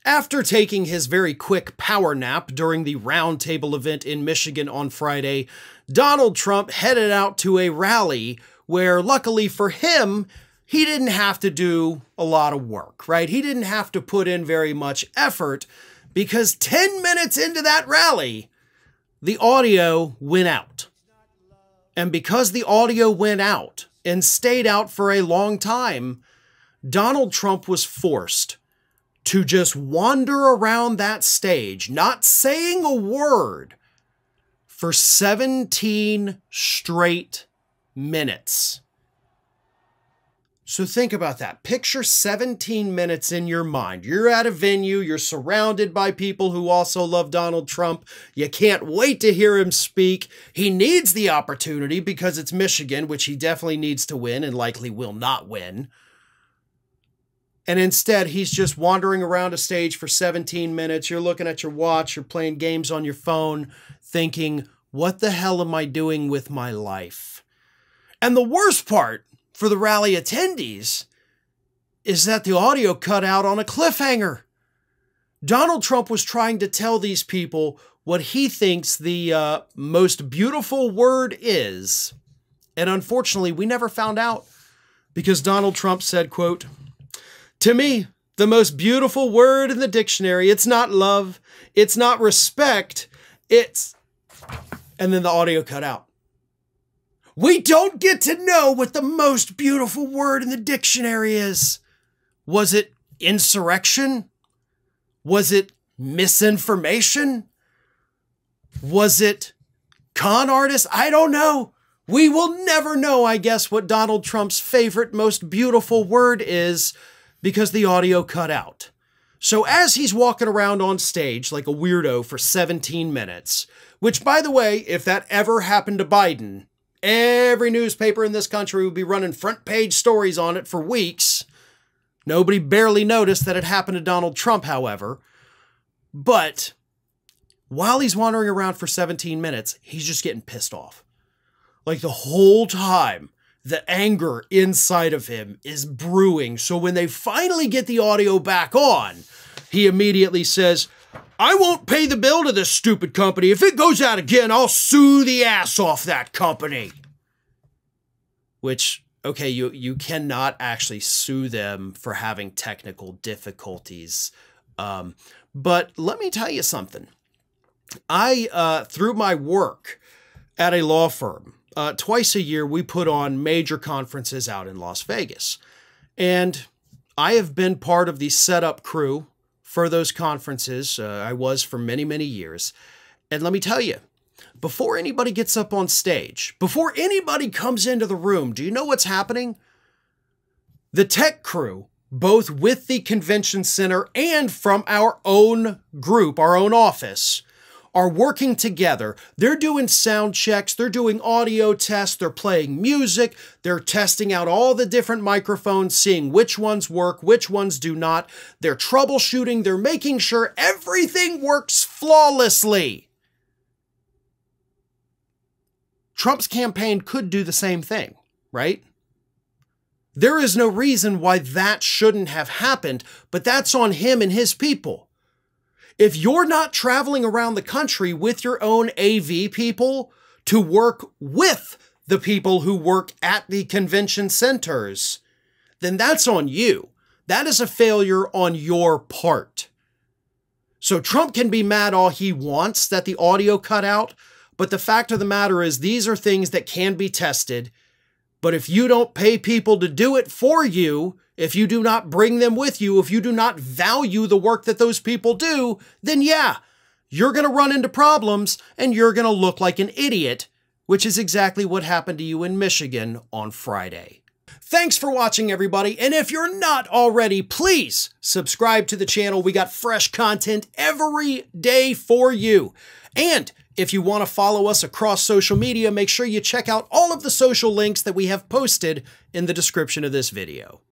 After taking his very quick power nap during the roundtable event in Michigan on Friday, Donald Trump headed out to a rally where, luckily for him, he didn't have to do a lot of work, right? He didn't have to put in very much effort because 10 minutes into that rally, the audio went out. And because the audio went out and stayed out for a long time, Donald Trump was forced to just wander around that stage, not saying a word, for 17 straight minutes. So think about that. Picture 17 minutes in your mind. You're at a venue. You're surrounded by people who also love Donald Trump. You can't wait to hear him speak. He needs the opportunity because it's Michigan, which he definitely needs to win and likely will not win. And instead, he's just wandering around a stage for 17 minutes. You're looking at your watch. You're playing games on your phone, thinking, what the hell am I doing with my life? And the worst part for the rally attendees is that the audio cut out on a cliffhanger. Donald Trump was trying to tell these people what he thinks the most beautiful word is. And unfortunately, we never found out because Donald Trump said, quote, "To me, the most beautiful word in the dictionary, it's not love, it's not respect, it's..." And then the audio cut out. We don't get to know what the most beautiful word in the dictionary is. Was it insurrection? Was it misinformation? Was it con artist? I don't know. We will never know, I guess, what Donald Trump's favorite, most beautiful word is because the audio cut out. So as he's walking around on stage like a weirdo for 17 minutes, which, by the way, if that ever happened to Biden, every newspaper in this country would be running front page stories on it for weeks. Nobody barely noticed that it happened to Donald Trump, however. But while he's wandering around for 17 minutes, he's just getting pissed off. Like the whole time, the anger inside of him is brewing. So when they finally get the audio back on, he immediately says, "I won't pay the bill to this stupid company. If it goes out again, I'll sue the ass off that company." Which, okay, you cannot actually sue them for having technical difficulties. But let me tell you something. Through my work at a law firm, twice a year, we put on major conferences out in Las Vegas. And I have been part of the setup crew for those conferences. I was for many, many years. And let me tell you, before anybody gets up on stage, before anybody comes into the room, do you know what's happening? The tech crew, both with the convention center and from our own group, our own office, are working together. They're doing sound checks. They're doing audio tests. They're playing music. They're testing out all the different microphones, seeing which ones work, which ones do not. They're troubleshooting. They're making sure everything works flawlessly. Trump's campaign could do the same thing, right? There is no reason why that shouldn't have happened, but that's on him and his people. If you're not traveling around the country with your own AV people to work with the people who work at the convention centers, then that's on you. That is a failure on your part. So Trump can be mad all he wants that the audio cut out, but the fact of the matter is these are things that can be tested. But if you don't pay people to do it for you, if you do not bring them with you, if you do not value the work that those people do, then yeah, you're going to run into problems and you're going to look like an idiot, which is exactly what happened to you in Michigan on Friday. Thanks for watching, everybody. And if you're not already, please subscribe to the channel. We got fresh content every day for you. And if you want to follow us across social media, make sure you check out all of the social links that we have posted in the description of this video.